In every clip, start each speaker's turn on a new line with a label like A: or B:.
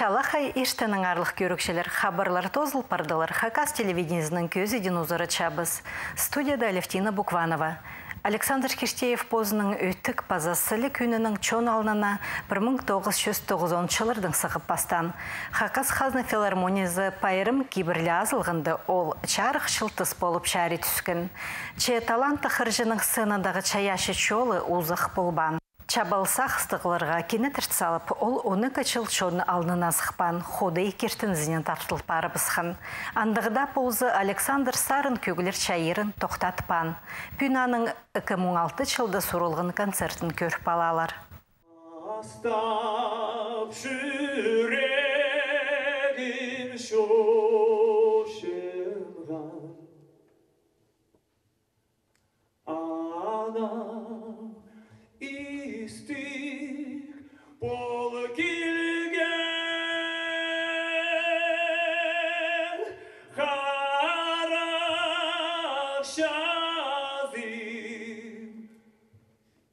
A: Чалахай иштенің арлық көрікшілер хабарлар тозыл пардылар Хакас телевидениесінің көзі ден узыры чабыз. Студияда Алевтина Букванова. Александр Киштеев позының өттік пазасылы күнінің чон алынына 1990 жылырдың сығып бастан. Хакас Хазна филармониясы пайрым кибірлі азылғынды ол чарық шылтыс болып шәрі түскін. Че таланты қыржының сынындағы чаяшы чолы узық болбан. Чабалсақ стығыларға кенетірт салып, ол 12 жыл чоны алынына зықпан, ходы екертінізінен тартылып барыбысқын. Андығыда ползы Александр Сарын көгілер чайырын тоқтатпан. Пүнаның 2016 жылды сұрылғын концертін көріп алалар.
B: Астап жүрегім шошынған ана истик бол келген қарақ шазим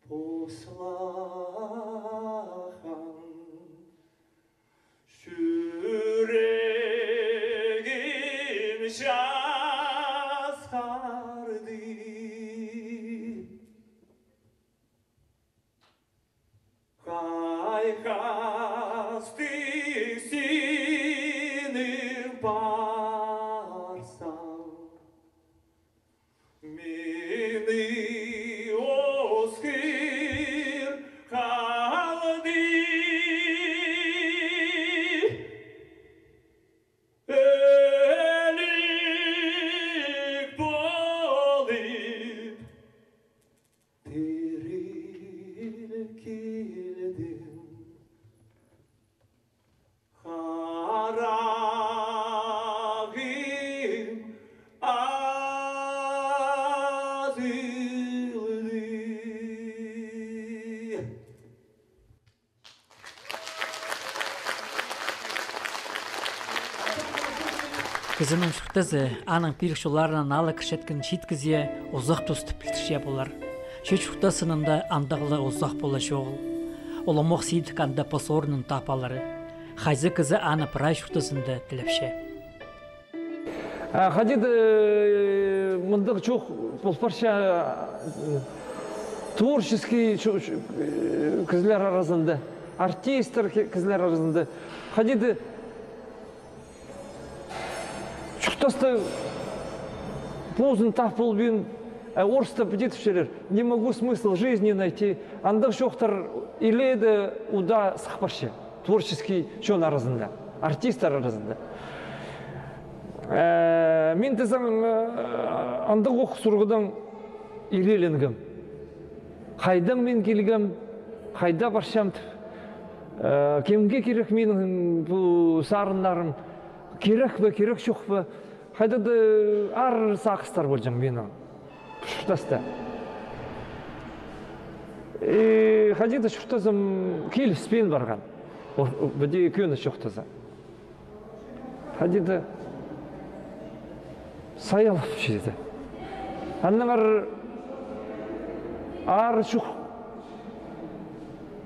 B: послахан жүрегім жасқарды Қайқасты сені барсам, мені осқыр қалды. Әлік болып тіріліп келдім. Қарағым азылды.
C: Кызының шықтызы аның пиршуларынан алы кішеткін шеткізе ұзақ тосты пілтіше болар. Шет шықтасынында андағылы ұзақ бола жоғыл. Оламоқ сейдік анда посорының тапалары. Хайзы кызы аны пырай шықтасында тіліпше.
D: Хадиды мұндық жоқ болпарша творческий кізлер арасында, артистер кізлер арасында. Хадиды шықтасты позын тап болбен, орыста бедетівшелер, не могу смысл жизни найти. Андық жоқтар иледі уда сықпарша. Творческий чон арасында, артистер арасында. Мен тезім андық оқ сұрғыдан иреленгім. Қайдан мен келгім, қайда баршам. Кемге керек менің бұл сарындарым, керек бі, керек жоқ бі. Қайдады ар сақыстар болжам менің. Шұртаста. Қадиды шұртазым келіспен барған. Бұде көні шұртаза. Қадиды саялып жеді. Анның ар шұқ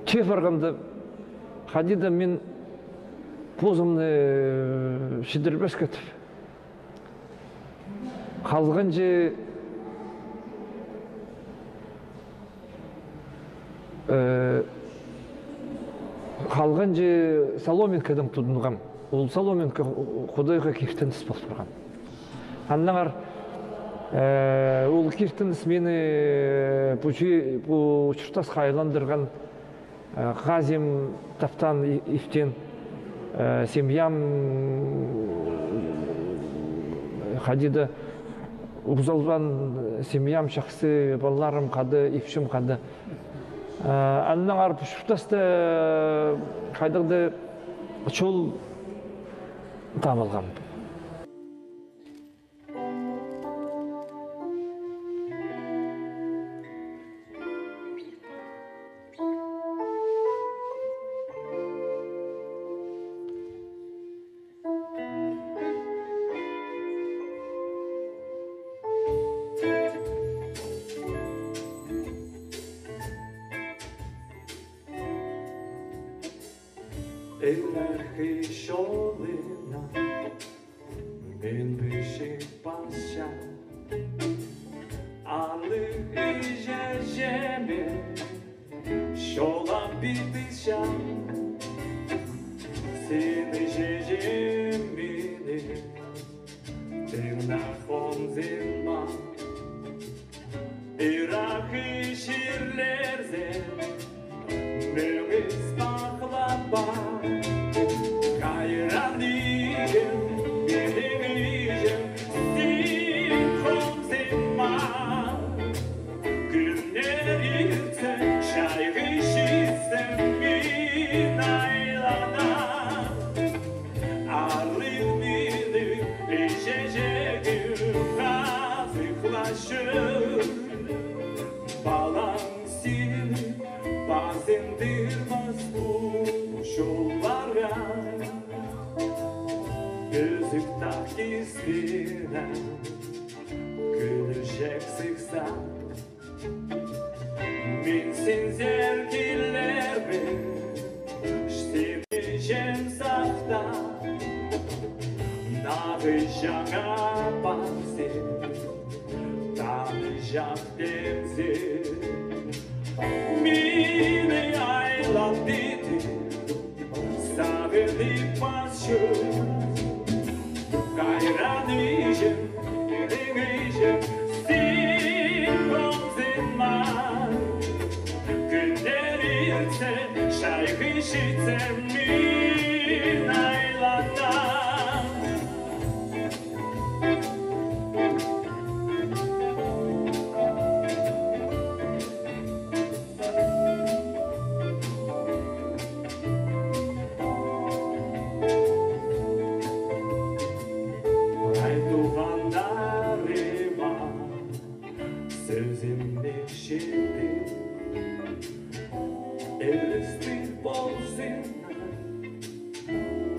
D: чеф барғанды Қадиды мен позымны шедірбәс көтіп. Қалған же Соломенкадан тұдынған. Ол Соломенка Құдайға кертініс болып тұрған. Аннағар ол кертініс мені бұл ұшыртас қайландырған ғазим таптан ифтен семьям Хадида ұғзалған семьям шақсы балаларым қады, ифшім қады. Аннағар ұшыртасты қайдағды чол табылған.
B: Ellerhi şolina Ben bişik başa Anlı iyice jemi Şola bitişa Seni jejemini Tırnakon zimma Irak'ı şirlerze Nöğüz baklaba Kayranıyım Bilemeyeceğim Sinkon zimma Günler yırtı Şaygı şişsem Min aylana Arlık midir İşeceğim Kazıklaşır Balansini bazendirmez bu şollara Gözük takizgine gülecek sıksa Minsin zerkiler mi ştireceğim safta Nağıcana bazı tanıyacak demzir Mine ayla didi Saveli passion Kayranıyım, direneceğim Sinkon zimma Günler yırtse Şaygı şitsem Min aylana Sözümle şimdi Eristri bolsun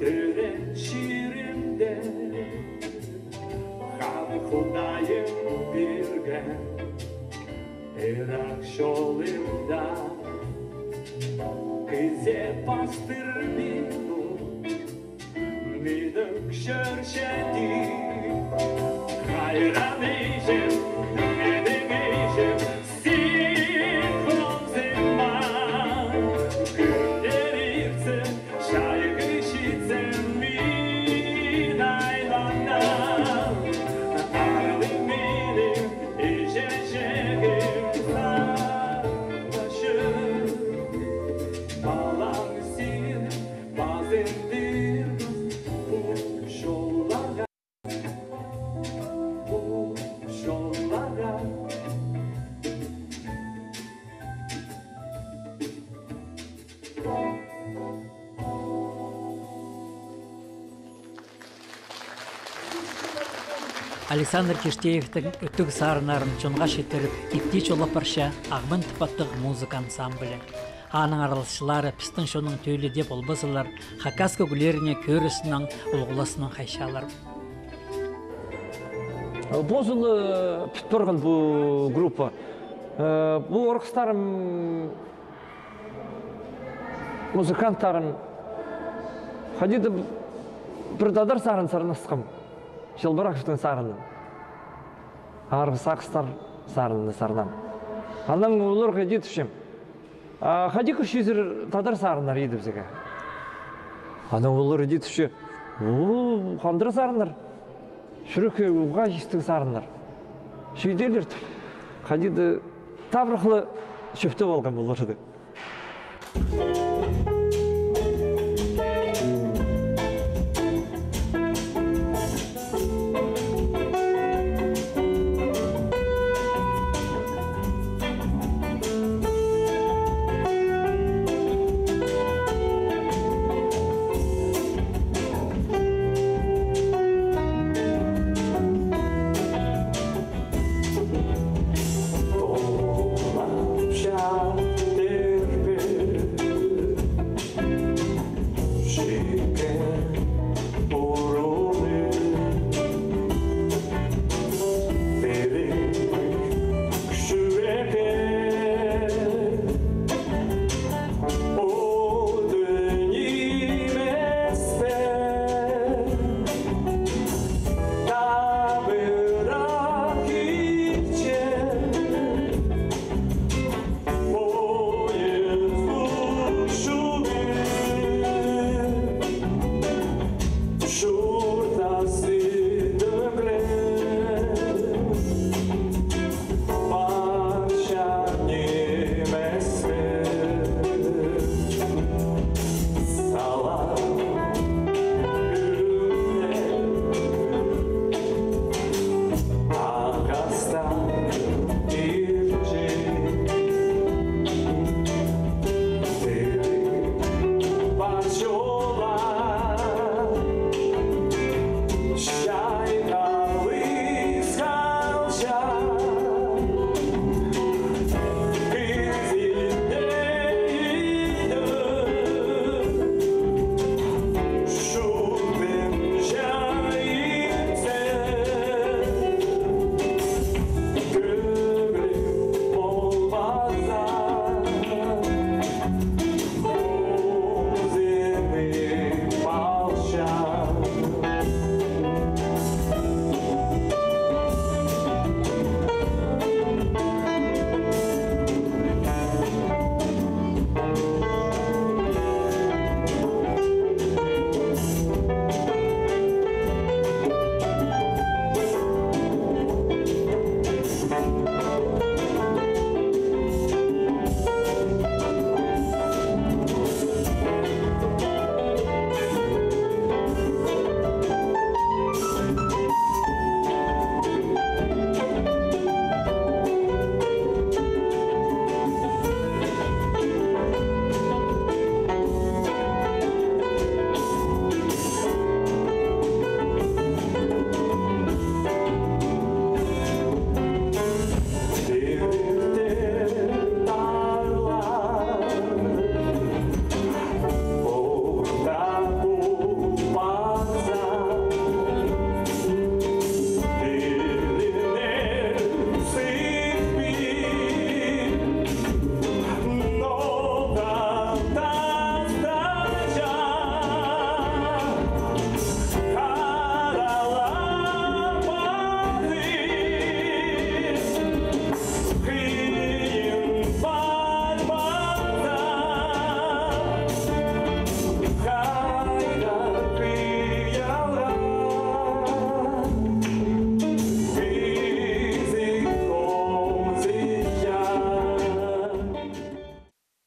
B: Tören şiirimde Ham Hudayım birge Irak şolimda Kıze bastır minu Minuk şörşedi Hayranıyım
C: Александр Киштеевтің үттік сарынарын чонға шетіріп, иптеч олапарша ағмын тіпаттық музыка ансамблі. Аның аралысшылары пістің шоның төйлі деп олбасылар, Хакасқа гүлеріне көрісінің олғыласының қайшалар.
D: Бұл жылы підбірген бұл группа. Бұл орқыстарым, музыканттарым, қадеді бір дадар сарын сарынасқым. Шылбыраковтың сарының. Арғы сақыстар сарының сарынан. Анан олар қадеді түшем. Қадек үш езір тадар сарынар еді бізіге. Анан олар қадеді түше. Қандыры сарынар. Шүрекке ұға жестің сарынар. Шүйделер тұр. Қадеді табырқылы шөпті болған оларды.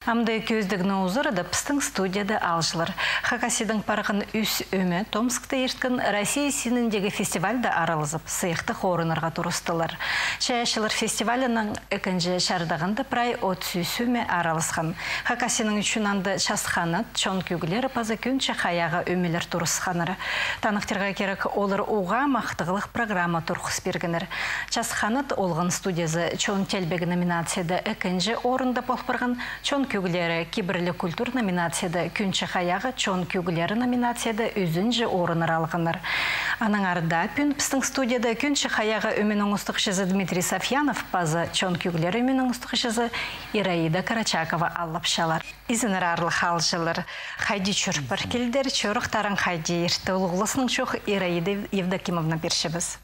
A: Амды көздігіні ұзырыды пістің студияда алжылар. Хакасидың парғын үс өме Томскта ерткен Россия синіндегі фестивальда аралызып, сыйықты хорынырға тұрыстылар. Чаяшылар фестивалінің өкінжі шардағында прай от сөме аралысқан. Хакасының үшін анды шасқанат, чон көгілері паза күнче қаяға өмелер тұрысқаныры. Танықтырға керек олар уға мақтығылық программа тұрқыс бергінір. Часқанат олғын студиясы чон телбегі номинацияда өкінжі орында болпырған, чон көгілері кибірлі культур номинацияда күнче қаяғы, чон көгілері номинацияда үзінжі орыныр алғыныр. Аның арда пүн пістің студияда күнче қаяғы өменің ұстық жызы Дмитрий Софьянов, паза чон көгілері өменің ұстық жызы Ираида Карачакова алып шалар. Изінір арлық алжылыр. Хайди чөрпір келдер, чөріқтарын хайди ерті ұлғылысының чоқ Ираида Евдокимовна бершібіз.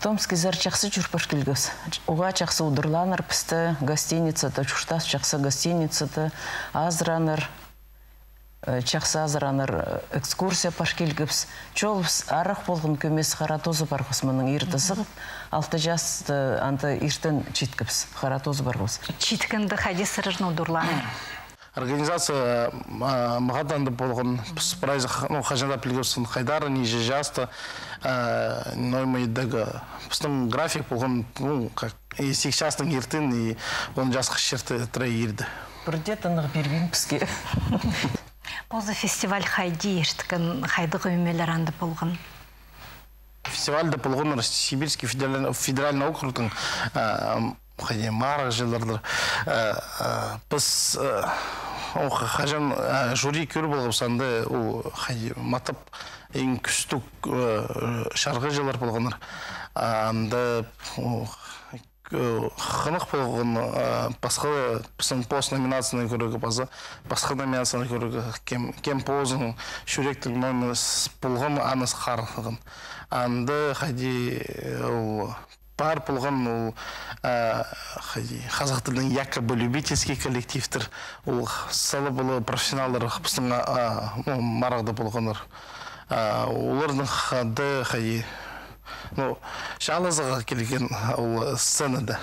E: Томский зар чақсы жүрпаш келгіз. Уға чақсы удырланыр пісті гостиницата, чуштас чақсы гостиницата, азраныр, чақсы азраныр экскурсия паш келгіз. Чолбыз арақ болғын көмес қаратозы барғыз мұның ертісіғып, 6 жасты анты ертін читкіпс, қаратозы барғыз.
A: Читкінді қайди сырырны удырланыр.
F: Организация мағаданды болған прайзы қажанда пілгіпсін қайдары неже жасты ноймайдағы біздің график болған сексястың ертін и оны жасқы шерті тұрай ерді.
E: Бірде тынығы берген бізге.
A: Бозы фестиваль қайди ертікен қайдығы өмелер анды болған?
F: Фестивальді болған Сибирский федеральный округтың марық жылдардыр. Біз қажан жюри көр болғып санды матып ең күстік шарғы жылдар болғаныр. Анды қынық болған басқа біздің пост номинацияны көрігі базы, басқа номинацияны көрігі кем позың шүректік номинас болған аныз қарылығын. Анды бар болған қазақ тілдің якобы любительский коллективтер, салы болы профессионалдар біздің марағды болғаныр. Олардың қады жалызыға келген сценада.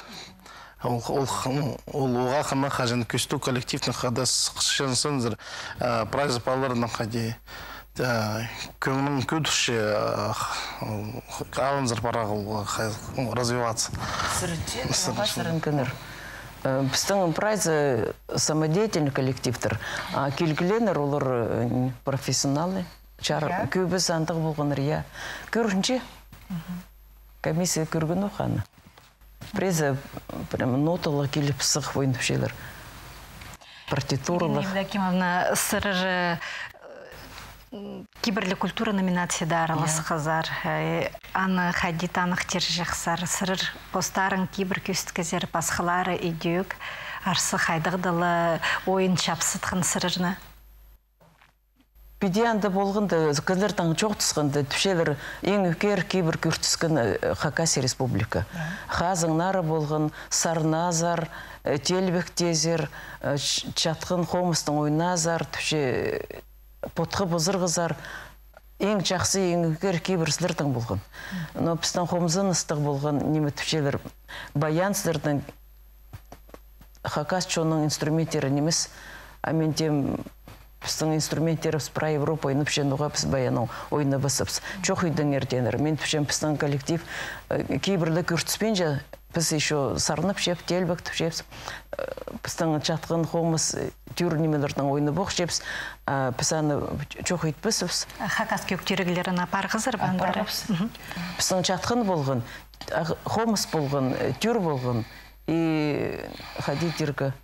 F: Ол оға қына қажын көсту коллективтің қады сықшынсынызыр прайзы баларының қады көңінің көдіші алынзыр парағы развиваться.
E: Сырын көнір. Біздің прайзы самодеятельный коллективтер, а келгіленер олар профессионалы. Көбі сандық болғаныр, я. Көрінше, комиссия көрген оқаны. Прайзы ноталы келіп сық ойынып шелер. Партитуралық.
A: Евдокимовна, сырыр киберлі культура номинацияда аралысы қызар. Аны қадет анық тержіқсар. Сырыр постарын кибер көсткізер басқылары үйдек. Арсы қайдығдылы ойын шапсытқын сырырны.
E: Бидианды болғынды, кілдердің жоқ тұсқынды, түшелер ең өкер кибер күртіскен Хакасия республика. Хазың нары болғын, Сарназар, Телбектезер, Чатқын Хомыстың ойназар, түше потқы бұзырғызар, ең жақсы, ең өкер кейбір сілердің болған. Но біздің Хомзын ыстық болған немі түшелер баян сілердің Хакас чоның инструменттері немес, амен тем біздің инструменттері про Европа ойынып шенуға біз баяның ойыны басыпыз. Чоқ үйдің ертенер. Мен түшен біздің коллектив кейбірлі күртіспен жа біз еще сарынып шеп, телбік түшепсіз. Біздің Чатқын Хомыс тюр немелердің ойыны боқ шепсіз. Біз аны чоқ үйтпісіз.
A: Хакас көктерігілерін апарғызыр бандары.
E: Біздің Чатқын болғын, Хомыс болғын, тюр болғын. И ходить дирка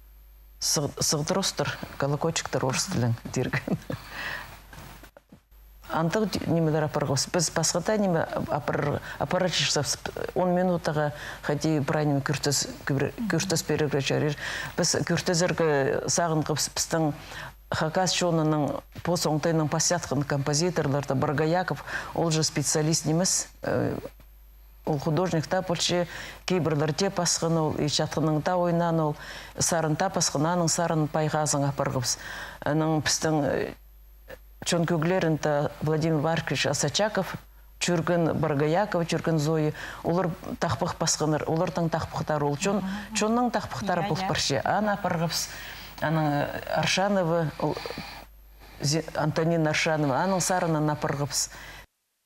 E: сығдырыстыр, колокольчиктер орыс тілін дирген. Антық немелер апарғыз. Біз басқата неме апарат жықсап, 10 минутаға қади прайнеме күртіс берігірі жарыр. Біз күртізіргі сағынғып біздің Хакас чонының пос оңтайның пасятқын композиторларды Баргаяков, ол же специалист немес. Ол художник та польши кейбірлер те пасқын ол, и Чатқының та ойнан ол, сарын та пасқын, аның сарын пайғазың апарғыз. Аның біздің чон көглерін та Владимир Маркович Асачаков, Чүргін Баргаяков, Чүргін Зои, олар тақпық пасқыныр, олардың тақпықтары ол чонның тақпықтары бұл парше. Ана апарғыз Аның Аршанова, Антонина Аршанова, аның сарынан апырғыпс.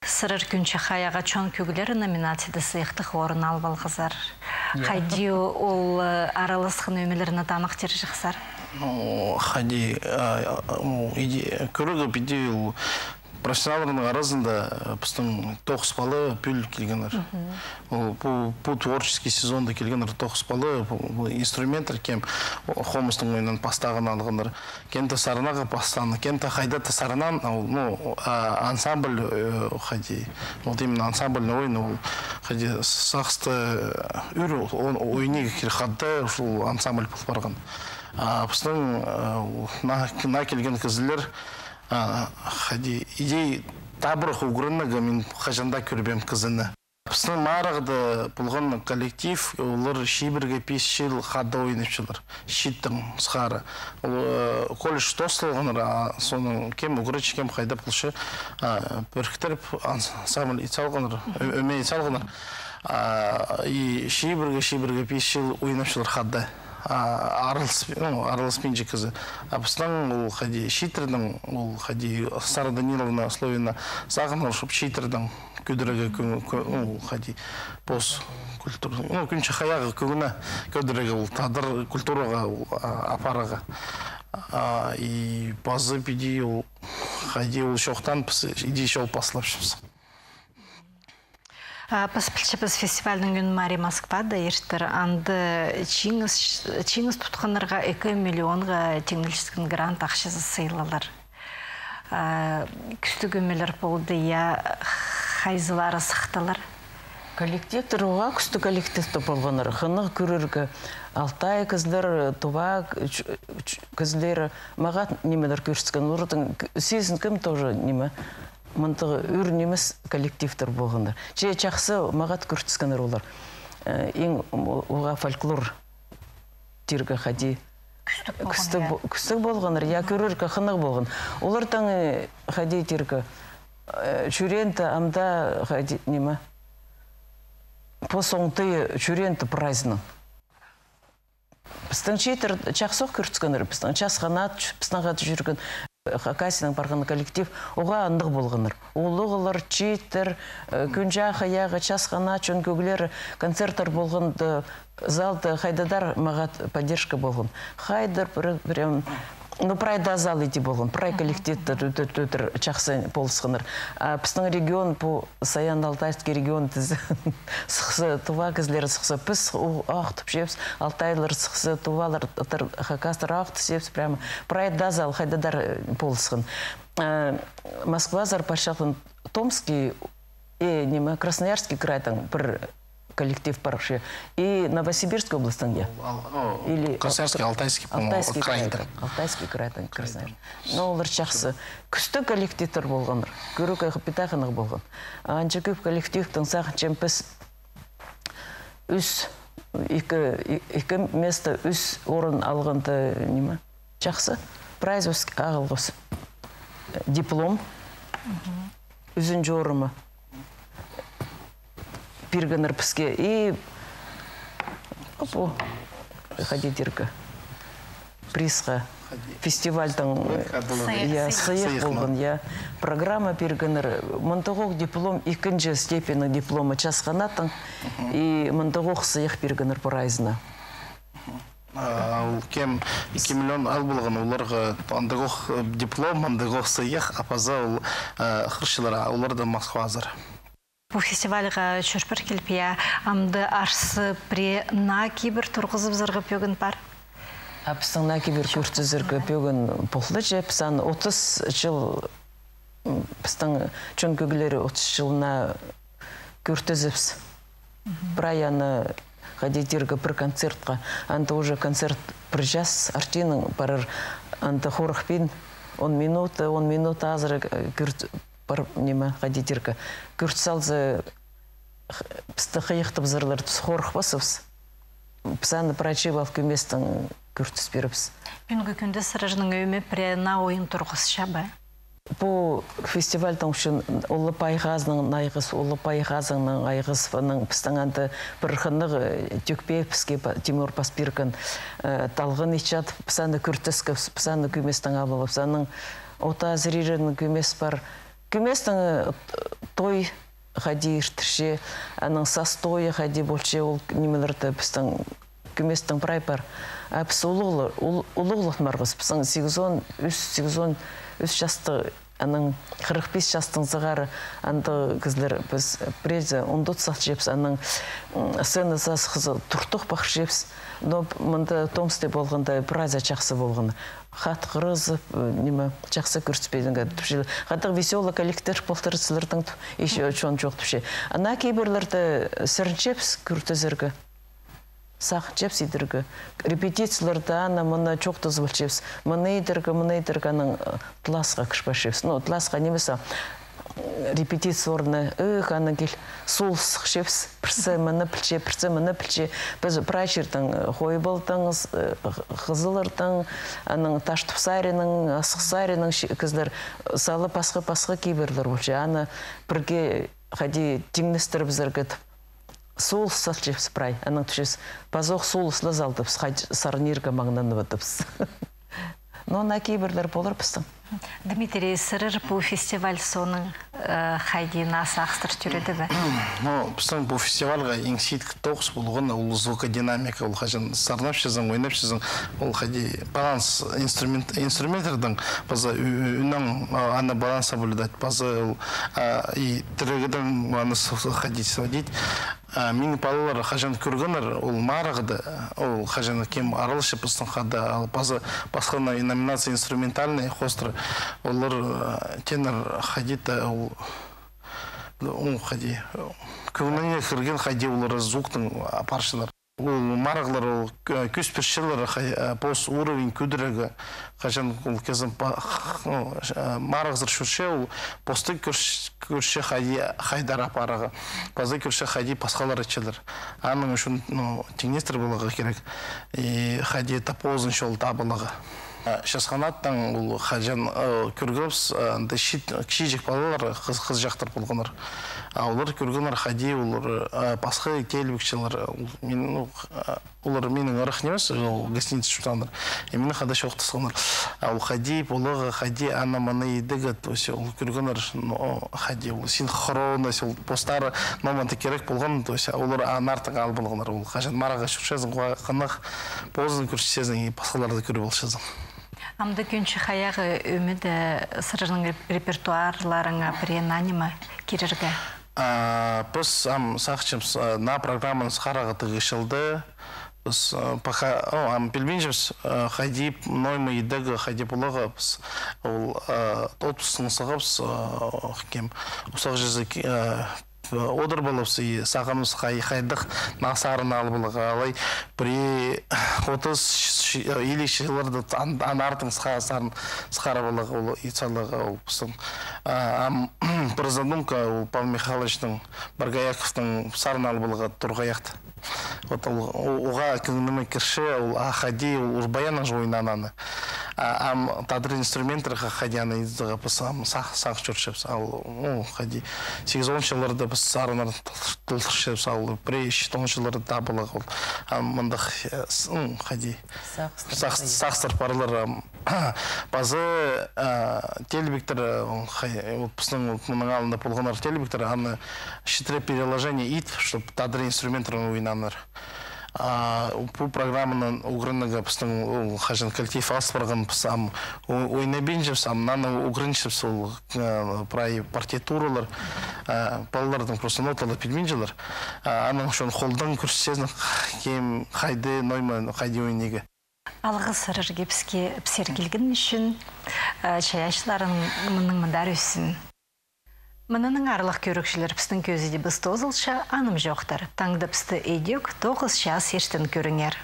A: Сырыр күнші қаяға чон көгілері номинацияда сыйықтық орын алып алғызар. Қайди ол аралысқын өмелеріне танық тер жақсар?
F: Қайди, көрігі біде профессионалдардың арасында біздің 9 балы пүл келгенер. Бұл творческий сезонда келгенер 9 балы инструментер кем хомыстың ойынан пастағын алғандар. Кемті сарынаға пастаны, кемті қайдаты сарынан ансамбль қайди. Вот именно ансамбльный ойын сақсты үрі ойыне келхадды ансамбль бұл барған. Біздің на келген кізілер идей табырық ұғырынығы мен қажанда көрбем қызыны. Біздің марағды бұлған коллектив, олар шейбірге 5 жыл қадда ойынышылар. Шиттің сқары. Колледж тосылғаныр, соның кем ұғырыч, кем қайда бұлшы біріктіріп, ансамбль итсалғаныр, өме итсалғаныр. Шейбірге 5 жыл ойынышылар қадда. Аралыспен жекізі. Біздің ол қади шитердің, ол қади Сара Даниловна Словена сағын олшып шитердің көдірігі қади бос культура. Күнші қаяғы көгіні көдірігі ол тадыр культураға апараға. И базы беди ол қади ол шоқтан иди шоу пасылапшымыз.
A: Біз фестивальдің күн Мари Москвада ертір анды чиңіз тұтқанырға 2 миллионға теңнілшісін грант ақшасы сыйлалар. Күсті көмелер болды, я қайзылары сықталар.
E: Коллектив тұруға күсті коллективті болғаныр. Қынық көріргі Алтай кізлер, Туба кізлер, мағат немелер көрсеткен. Ұрытың сезін кім тоже неме? Мұнтығы үр немес коллективтер болғандар. Же чақсы мағат көрсеткендер олар. Ең оға фольклор тергі қади күстік болғандар. Я көріргі қынық болған. Олар таңы қади тергі жүренті амда қади неме? По соңты жүренті прайзының. Біздің чейтер чақсық көрсеткендер. Біздің часқанат, біздің қаты жүрген Хакасияның барған коллектив оға андық болғаныр. Олығылар, чейтер, күнжа қаяғы, часқана, чөн көгілер, концерттар болғанды, залды, қайдадар мағат поддержка болған. Қайдар прям, прайда зал еті болған, прай коллективтер өтір чақсы болысқаныр. Біздің регион, Саян Алтайский регион сықсы, туva кізлері сықсы, піс ақтып жепс, Алтайлар сықсы, тувалар, Хакастар ақты сепс, прямо прайда зал, қайдадар болысқан. Москва-зар пашақын Томский, Красноярский крайтың бір коллектив парықшы. И Новосибирской областың де.
F: Красноярский, Алтайский, крайтың.
E: Алтайский крайтың, Красноярский. Но олар чақсы. Күсті коллективтер болғаныр. Көрі питақынық болған. Анчы көп коллективтің сағын чемпіс үс, екі место үс орын алғанды неме? Чақсы. Прайз ағылғыз. Диплом. Үзінші орымы. Пирганер піске. И қадедергі призға фестивальдің сыйық болған. Программа пирганер. Мұнтығық диплом, екінші степені дипломы часқанатын. И мұнтығық сыйық пирганер прайзына.
F: Кем 2 миллион ал болған оларға андығық диплом, андығық сыйық, апаза қыршылар, оларда Москва азыр.
A: Бұл фестивальға шөшпір келпия, амды арсы пре на кибір тұрғызып зырғып өгін бар?
E: Апыстың на кибір көрті зырғып өгін болды же, пісан 30 жыл, пістің чөн көгілері 30 жылына көрті зіпс. Праяны қадетергі бір концертқа, анты уже концерт бір жас артының барыр, анты хорықпен 10 минут азыры көрті неме қадетергі. Көрт салзы пісті қиықтып зырларды сқорық басыпс. Пісаны прачевал көместің көртіс беріпс.
A: Күнгі күнді сырыжының өйме пре на ойын тұрғыз шабы?
E: Бұл фестивальдің үшін Улы Пайғазның найғыз, Улы Пайғазының айғызының пістіңанды бір қынық төкпе піске Тимур Паспиркін талғын ичат, пісаны күртіскі, пісаны көместің алығы, пісаның ота зірерінің көмес бар. Көместің той қади үртірше, аның сас тойы қади болче, ол немелерді пістің көместің прай бар. Піс ұлығылық марғыз, пісің 8-10 үс жасты, аның 45 жастың зығары, анды кізлер біз презе 14 сал жепс, аның сені зас қызы тұртық бақ жепс, но мұнда томсты болғанда праза жақсы болғаны. Хат қырызып, неме жақсы көріспейдің ғады. Ғадық веселі коллектор полтырысылардың еші өчон жоқ түпше. Ана кейбірлерді сірін жепс күртізіргі. Сақ жепс едіргі. Репетицияларда ана мұна жоқ тұзбыл жепс. Мұны едіргі аның тласқа күшпа жепс. Ну, тласқа немесе репетиция орны, ана кел сол сық жепс. Бірсі мұны пілче. Біз прачырдың қой болдың, қызылырдың, аның таштыпсарының, асықсарының кізлер салы пасқы кейбірлер болчы. Ана бірге қади теңністіріп зіргітіп. Сол сатчепс прай, аның түшес базоқ сол слазалдыпс, сарнирға маңнаны бадыпс. Но на кейбірлер болыр пістің.
A: Дмитрий, сырыр бұл фестиваль соның қайди насы ақстыр түреді бі?
F: Пістің бұл фестивальға ең сейткі тоқыс болғын, ол звукодинамика, ол қажын сарнап шезің, ойнап шезің, ол қайди баланс инструменттердің база үнің аны баланса бөлідет, база түрегідің аны қайди сводить. Мен балалар қажан көргінір, ол марағыды, ол қажаны кем арылшы пістің қады, ал база басқаны номинация инструментальный, хостры, олар тенер қадиді, ол қади, көңіне кірген қади олар звуктың паршылар. Ол марағылар, ол көспіршілер, пос уровень күдірігі, қажан ол кезін марағызыр шүрше, ол посты көрше қайдар апарығы, базы көрше қади пасқалар етшелер. Аның үшін теңнестір болығы керек, қади тапозын шол табылығы. Шасқанаттан ол қажан көргіліпс, кіші балалар қыз жақтыр болғаныр. Олар көргенер қади, олар пасқы келбікшілер, олар менің ұрық немес, ол гостиница шутаныр. Менің қада шоқтысқаныр. Ол қади, болығы қади, ана маны едігіт, ол көргенер қади, ол синхронно, ол постары моманты керек болған, олар анартың ал болғаныр. Ол қажан мараға шүршезің, қанық позын көршесезің, пасқаларды көрі болшезің.
A: Амды күнші қаяғы өмеді сырының репертуарларыңа бірен-анима керіргі?
F: Біз сақчымыз на программаны сқарағы тұғышылды. Біз пельменжіміз қайдеп, ноймы едігі қайдеп ұлығы. Біз отпұстың сығыз ұсақ жүзі одыр болыпсы, сағымыз қайдық насарын албылығы. Алай бірі 30 елешілерді анардың сқары болығы, ол итсалығы. Бір задумка Павел Михайловичтың Баргаяковтың сарын албылығы тұрғаяқты. Оға кілінімі кірші, қади, ұрбаяның жойнананы. Тадыр инструменттері қадияны едігі сақ жүршепс. Қади 8-10 жылырды біз сарынар тұлтыршепс. Бірей-10 жылырды табылығы. Мұндық қади сақстыр парылыр. Базы телебектер, біздің мұның алында болғанар телебектер, аны шетре переложение ит, чтобы тадыр инструменттері ойнаныр. Бұл программаның ұғырыныға біздің қажын коллектив аспырған ойнабен жепс, наны ұғырын жепс ол партитуралар, балалардың просто ноталы пельменжелер. Аның үшін қолдың көрсесін кем қайды, нойма қайды ойнеге.
A: Алғы сырырге пісер келген үшін чаяшыларын мұның мұндар өссін. Мұның арлық көрікшілер пістің көзіде біз тозылша аным жоқтар. Таңды пісті едек 9 час ештін көріңер.